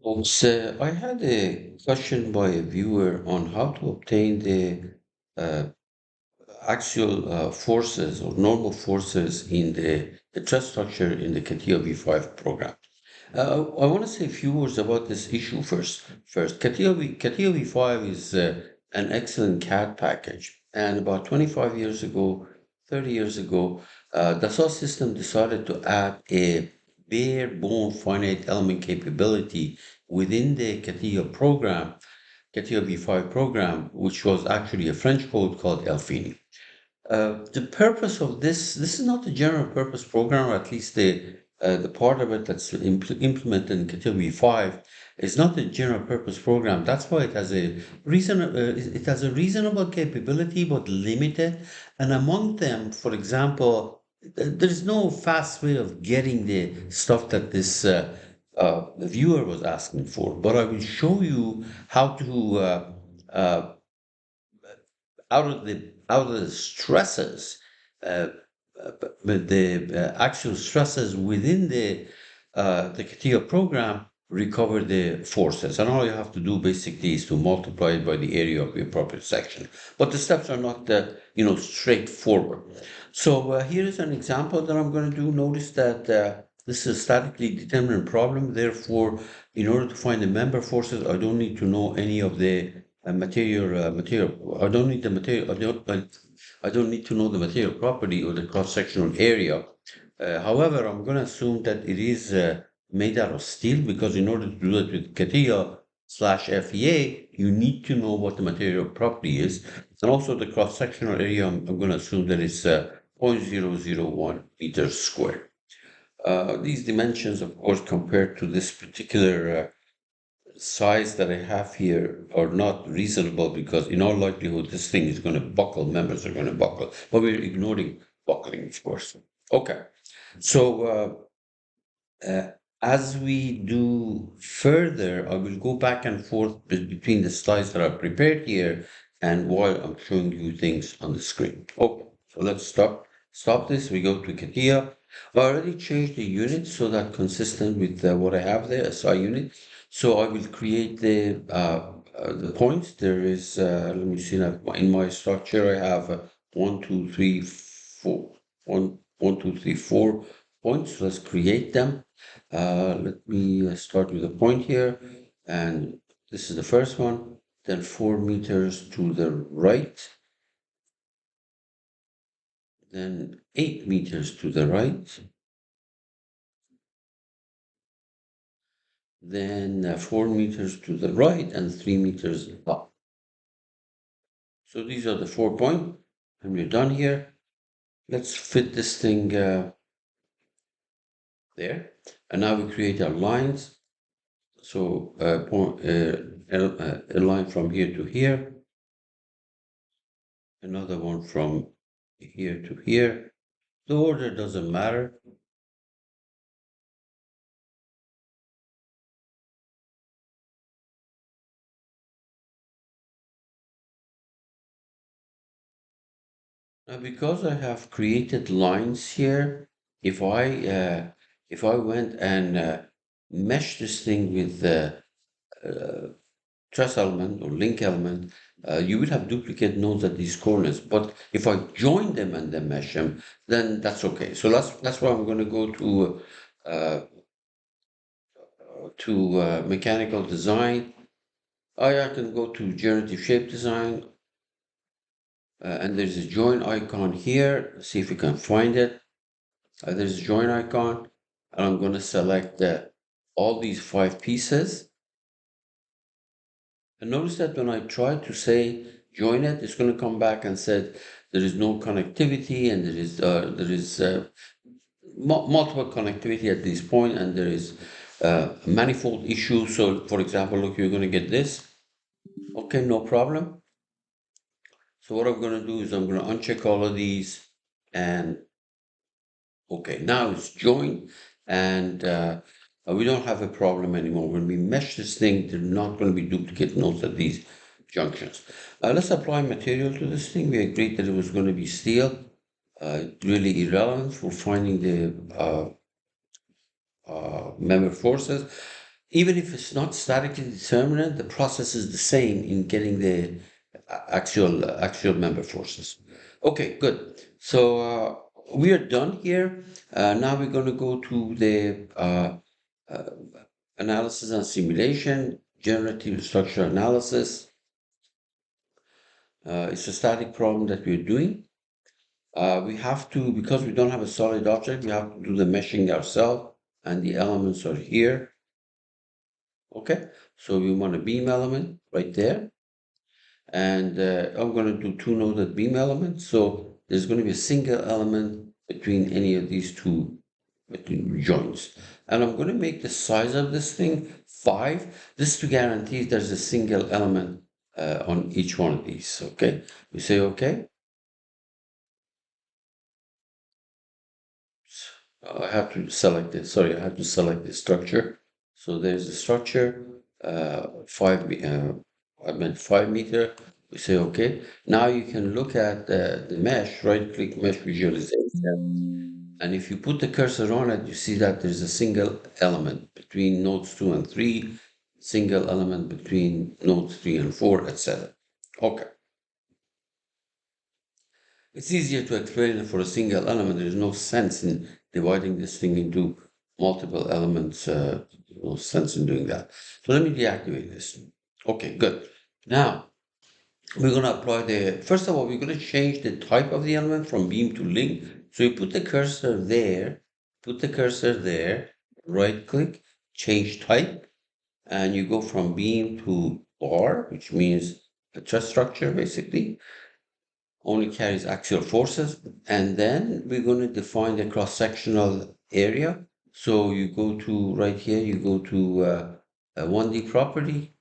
So I had a question by a viewer on how to obtain the uh, actual forces or normal forces in the trust structure in the Catia V5 program. I want to say a few words about this issue first. Catia V5 is an excellent CAD package, and about 25 years ago, 30 years ago, the Dassault system decided to add a bare bone finite element capability within the Catia program, Catia V5 program, which was actually a French code called Elfini. The purpose of this is not a general purpose program, or at least the part of it that's implemented in Category 5 is not a general purpose program. That's why it has a reasonable capability, but limited. And among them, for example, there's no fast way of getting the stuff that this the viewer was asking for. But I will show you how to uh, out of the stresses, uh, but the actual stresses within the CATIA program recover the forces. And all you have to do basically is to multiply it by the area of the appropriate section. But the steps are not, straightforward. So here is an example that I'm going to do. Notice that this is a statically determined problem. Therefore, in order to find the member forces, I don't need to know any of the material. I don't need the material. I don't need to know the material property or the cross-sectional area. However, I'm going to assume that it is made out of steel because in order to do that with CATIA slash FEA, you need to know what the material property is. And also the cross-sectional area, I'm going to assume that it's 0.001 meters squared. These dimensions, of course, compared to this particular size that I have here are not reasonable because in all likelihood this thing is going to buckle, members are going to buckle, but we're ignoring buckling, of course. Okay, so as we do further, I will go back and forth between the slides that I've prepared here and while I'm showing you things on the screen. Okay, so let's stop this. We go to CATIA. I already changed the unit so that consistent with what I have there, SI unit. So I will create the points. There is, let me see that in my structure, I have 1, 2, 3, 4, 1, 2, 3, 4 points. Let's create them. Let me start with a point here, and this is the first one. Then 4 meters to the right, then 8 meters to the right, then 4 meters to the right, and 3 meters up. So these are the 4 points, and we're done here. Let's fit this thing there, and now we create our lines. So a line from here to here, another one from here to here. The order doesn't matter. Now, because I have created lines here, if I uh, if I went and mesh this thing with the truss element or link element, you would have duplicate nodes at these corners. But if I join them and then mesh them, then that's okay. So that's why I'm going to go uh, to mechanical design. I can go to generative shape design, and there's a join icon here. See if we can find it. There's a join icon, and I'm going to select all these 5 pieces. And notice that when I try to say join it, it's going to come back and said there is no connectivity, and there is multiple connectivity at this point, and there is manifold issue. So, for example, look, you're going to get this. Okay, no problem. So what I'm going to do is I'm going to uncheck all of these, and okay, now it's joined, and we don't have a problem anymore. When we mesh this thing, there's not going to be duplicate nodes at these junctions. Let's apply material to this thing. We agreed that it was going to be steel. Really irrelevant for finding the member forces. Even if it's not statically determinate, the process is the same in getting the actual member forces. Okay, good. So we are done here. Now we're going to go to the uh, analysis and simulation, generative structure analysis. It's a static problem that we're doing. We have to, because we don't have a solid object, we have to do the meshing ourselves, and the elements are here. Okay, so we want a beam element right there, and I'm going to do two noded beam elements. So there's going to be a single element between any of these two between joints, and I'm going to make the size of this thing 5. This to guarantee there's a single element on each one of these. Okay, we say okay. I have to select it. Sorry, I have to select the structure. So there's the structure, 5 meter. We say okay. Now you can look at the mesh, right click mesh visualization. And if you put the cursor on it, you see that there's a single element between nodes 2 and 3, single element between nodes 3 and 4, etc. Okay. It's easier to explain it for a single element. There's no sense in dividing this thing into multiple elements. No sense in doing that. So let me deactivate this. Okay, good. Now we're going to apply first of all, we're going to change the type of the element from beam to link. So you put the cursor there, right click, change type, and you go from beam to bar, which means a truss structure basically only carries axial forces. And then we're going to define the cross-sectional area. So you go to right here, you go to a 1D property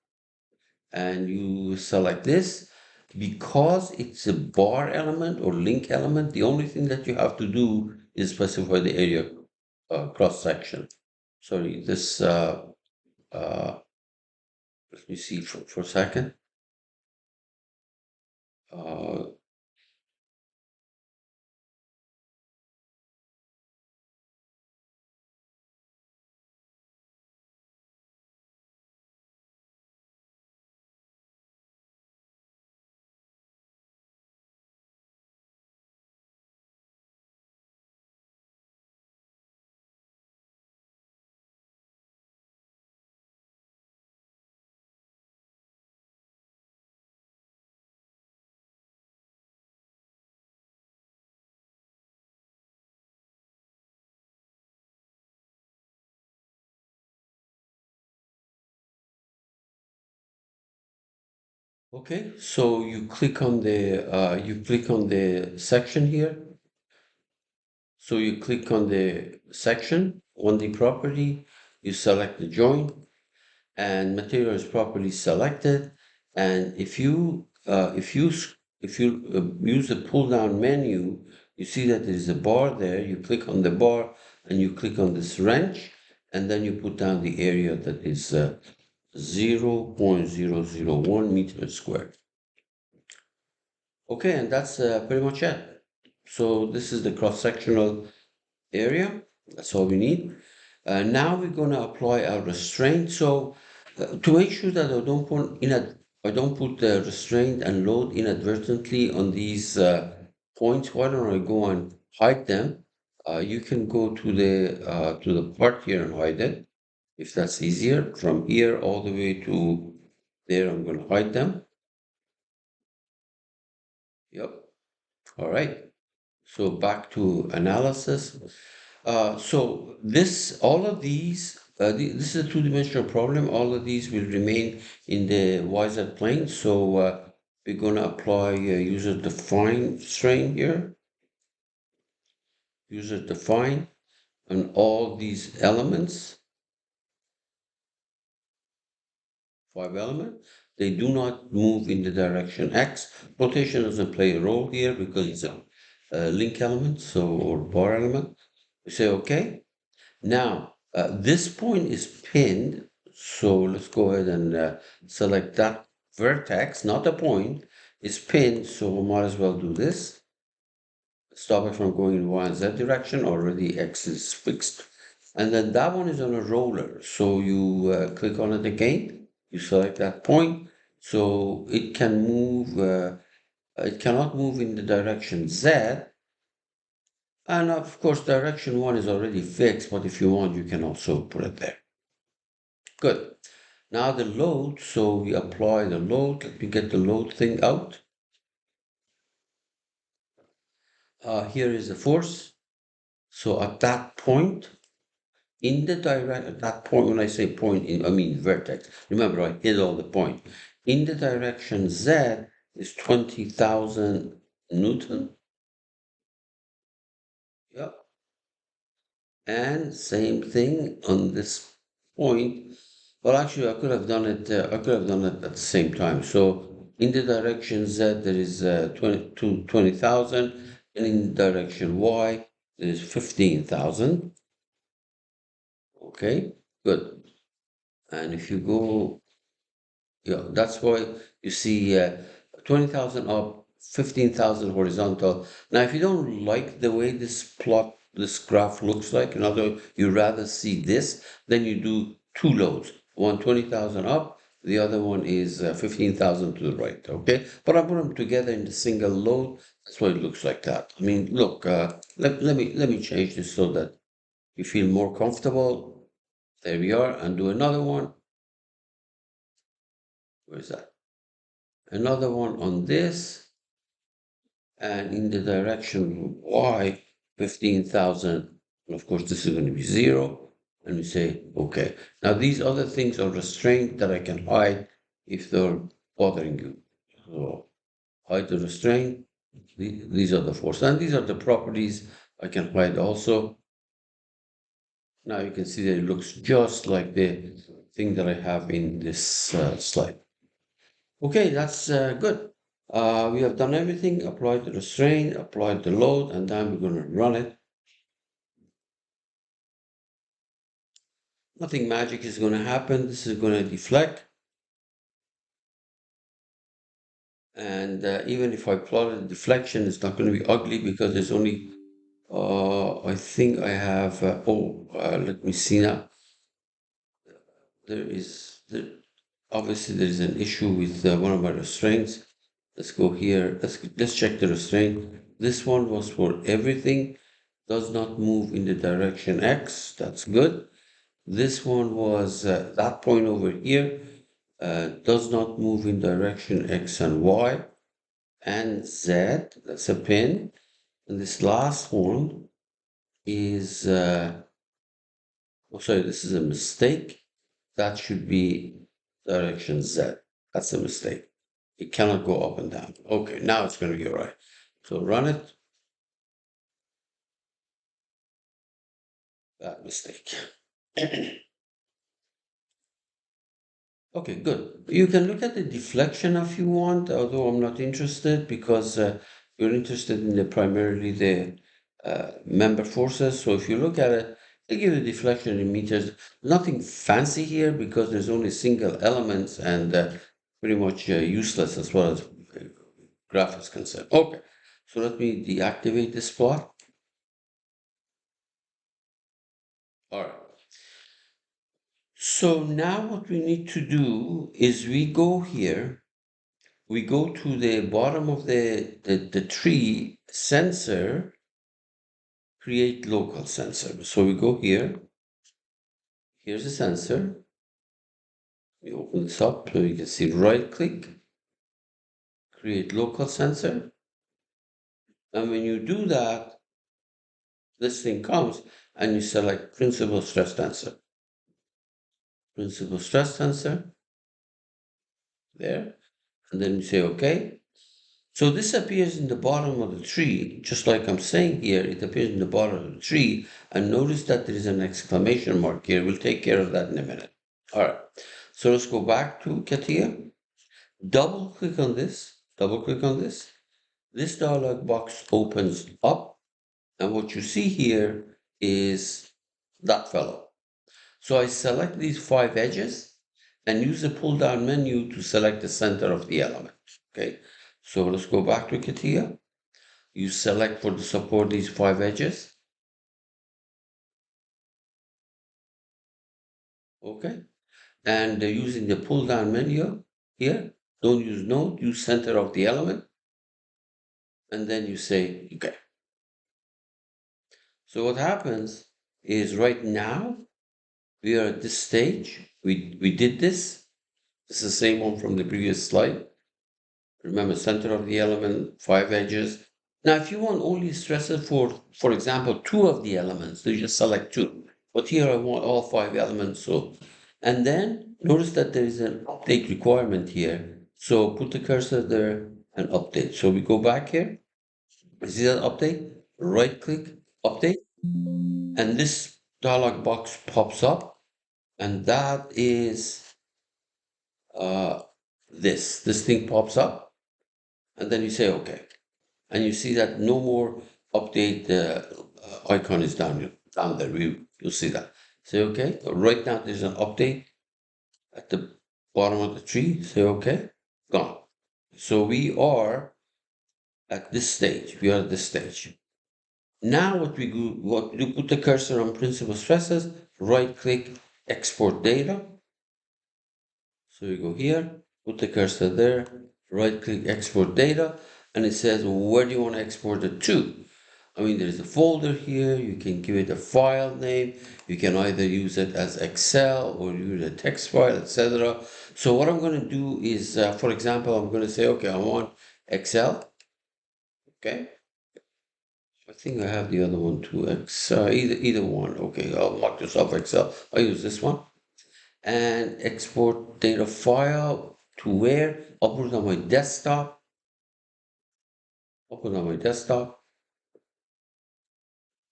and you select this. Because it's a bar element or link element, the only thing that you have to do is specify the area cross-section. Sorry, this, uh, let me see for a second. Uh, Okay, so you click on the section here. So you click on the section, on the property, you select the joint, and material is properly selected. And if you use the pull down menu, you see that there is a bar there. You click on the bar and you click on this wrench, and then you put down the area that is 0.001 meters squared. Okay, and that's pretty much it. So this is the cross-sectional area. That's all we need. Now we're going to apply our restraint. So to make sure that I don't put the restraint and load inadvertently on these points, why don't I go and hide them? You can go to the part here and hide it if that's easier. From here all the way to there, I'm going to hide them. Yep. All right. So back to analysis. So all of these, this is a two-dimensional problem. All of these will remain in the YZ plane. So we're going to apply user-defined strain here, user-defined on all these elements, 5 elements. They do not move in the direction X. Rotation doesn't play a role here because it's a link element, or bar element. We say okay. Now, this point is pinned, so let's go ahead and select that vertex, not a point, is pinned, so we might as well do this. Stop it from going in Y and Z direction, already X is fixed And then that one is on a roller. So you click on it again, you select that point. So it can move, it cannot move in the direction Z. And of course, direction one is already fixed, but if you want, you can also put it there. Good. Now the load, so we apply the load. Let me get the load thing out. Here is the force. So at that point, in the direct, at that point, when I say point, I mean vertex. Remember, I hit all the point. In the direction Z is 20,000 Newton. Yep. And same thing on this point. Well, actually, I could have done it. I could have done it at the same time. So in the direction Z, there is 20,000, and in the direction Y, there is 15,000. Okay, good. And if you go, yeah, that's why you see 20,000 up, 15,000 horizontal. Now, if you don't like the way this plot, this graph looks like, in other words, you rather see this, then you do two loads. One 20,000 up, the other one is 15,000 to the right, okay? But I put them together in the single load. That's why it looks like that. I mean, look, let me change this so that you feel more comfortable. There we are, and do another one. Where is that? Another one on this, and in the direction Y, 15,000. And of course, this is going to be zero. And we say, okay. Now, these other things are restraint that I can hide if they're bothering you. So, hide the restraint. These are the forces. And these are the properties I can hide also. Now you can see that it looks just like the thing that I have in this slide. Okay, that's good. We have done everything, applied the restraint, applied the load, and then we're going to run it. Nothing magic is going to happen. This is going to deflect. And even if I plotted deflection, it's not going to be ugly because there's only, I think I have, let me see now. Obviously there is an issue with one of my restraints. Let's go here. Let's check the restraint. This one was for everything. Does not move in the direction X. That's good. This one was that point over here. Does not move in direction X and Y and Z. That's a pin. And this last one is, oh, sorry, this is a mistake. That should be direction Z. That's a mistake. It cannot go up and down. Okay, now it's going to be all right. So run it. Bad mistake. Okay, good. You can look at the deflection if you want, although I'm not interested because you're interested in primarily the member forces. So if you look at it, they give the deflection in meters. Nothing fancy here because there's only single elements and pretty much useless as far as graph is concerned. Okay, so let me deactivate this plot. All right. So now what we need to do is we go here, we go to the bottom of the tree sensor, create local sensor. So we go here, here's a sensor. We open this up so you can see right click, create local sensor. And when you do that, this thing comes and you select principal stress tensor. Principal stress tensor, there. And then you say, okay. So this appears in the bottom of the tree, just like I'm saying here, it appears in the bottom of the tree. And notice that there is an exclamation mark here. We'll take care of that in a minute. All right. So let's go back to Catia. Double click on this. Double click on this. This dialog box opens up. And what you see here is that fellow. So I select these 5 edges and use the pull down menu to select the center of the element. Okay. So let's go back to Catia. You select for the support these 5 edges. Okay. And using the pull down menu here, don't use node, use center of the element, and then you say, okay. So what happens is right now we are at this stage. We did this. It's the same one from the previous slide. Remember, center of the element, five edges. Now, if you want only stresses for example, two of the elements, then you just select two. But here I want all five elements. So, and then notice that there is an update requirement here. So put the cursor there and update. So we go back here. See that update? Right click, update, and this dialog box pops up, and that is uh, this thing pops up, and then you say okay, and you see that no more update icon is down there. You'll see that. Say okay. Right now there's an update at the bottom of the tree. Say okay, gone. So we are at this stage. We are at this stage. Now what you put the cursor on principal stresses, right click, export data. So you go here, put the cursor there, right click, export data, and it says, where do you want to export it to? I mean, there's a folder here, you can give it a file name, you can either use it as Excel or use a text file, etc. So what I'm going to do is, for example, I'm going to say, okay, I want Excel, okay? I think I have the other one too, either one, okay, I'll mark this off Excel, I'll use this one. And export data file to where? I'll put it on my desktop. I'll put it on my desktop,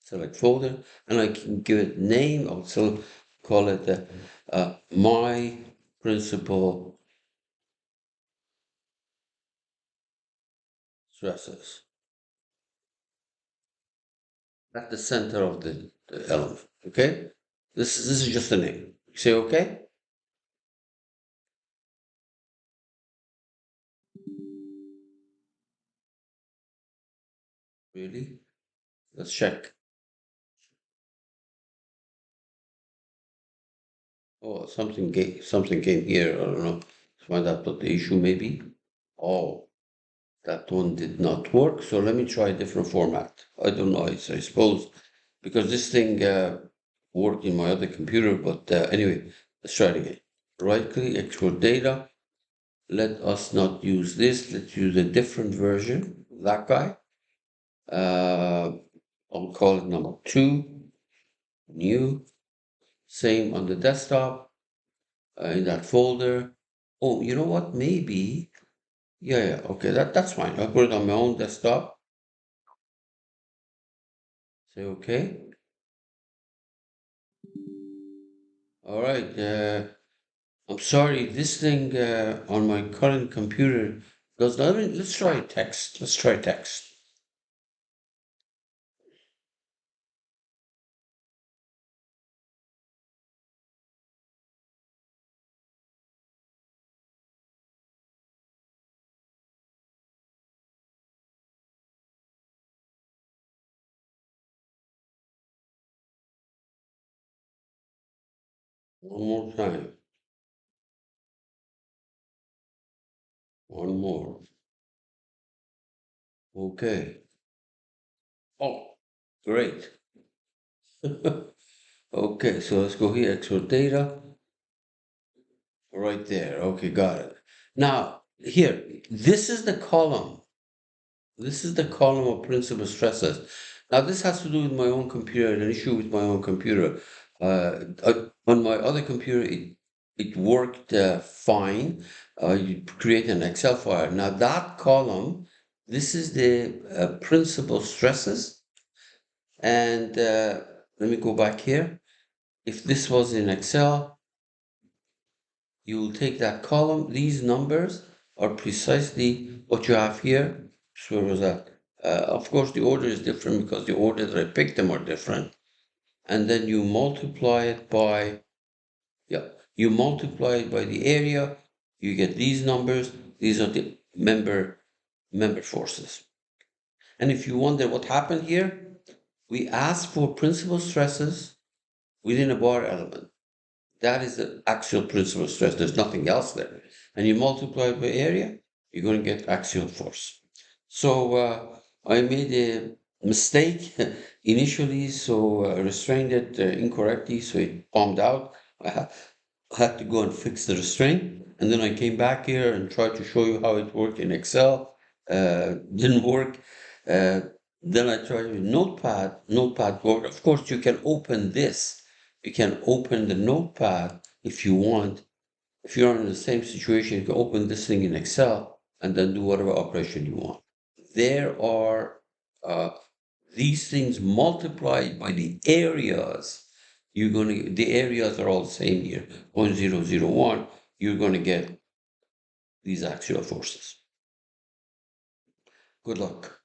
select folder, and I can give it name. I'll still call it my principal stresses at the center of the element. Okay? This is just a name. You say okay? Really? Let's check. Oh, something came here. I don't know. Let's find out what the issue may be. Oh, that one did not work, so let me try a different format. I don't know, I suppose, because this thing worked in my other computer, but anyway, let's try it again. Right click, export data. Let us not use this, let's use a different version, that guy. I'll call it number two, new, same on the desktop, in that folder. Oh, you know what? Maybe, yeah, okay, that's fine. I'll put it on my own desktop. Say okay. All right. I'm sorry. This thing on my current computer does not. Let's try text. Let's try text. One more time. One more. Okay. Oh, great. Okay. So let's go here. Export data. Right there. Okay, got it. Now here, this is the column. This is the column of principal stresses. Now, this has to do with my own computer, an issue with my own computer. On my other computer, it worked fine. You create an Excel file. Now, that column, this is the principal stresses. And let me go back here. If this was in Excel, you will take that column. These numbers are precisely what you have here. So where was that? Of course, the order is different because the order that I picked them are different. And then you multiply it by, yeah, you multiply it by the area. You get these numbers. These are the member forces. And if you wonder what happened here, we asked for principal stresses within a bar element. That is the actual principal stress. There's nothing else there. And you multiply it by area, you're going to get axial force. So I made a mistake initially, so I restrained it incorrectly, so it bombed out. I had to go and fix the restraint, and then I came back here and tried to show you how it worked in Excel. Didn't work. Uh, then I tried with Notepad. Notepad worked. Of course, you can open this. You can open the Notepad if you want. If you're in the same situation, you can open this thing in Excel and then do whatever operation you want. There are uh, these things multiplied by the areas. The areas are all the same here, 0.001. You're going to get these axial forces. Good luck.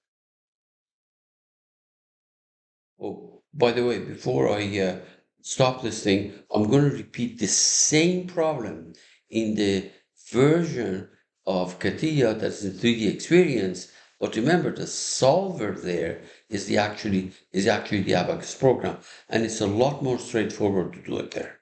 Oh, by the way, before I stop this thing, I'm going to repeat the same problem in the version of Catia that's in 3D experience. But remember, the solver there is actually the Abacus program, and it's a lot more straightforward to do it there.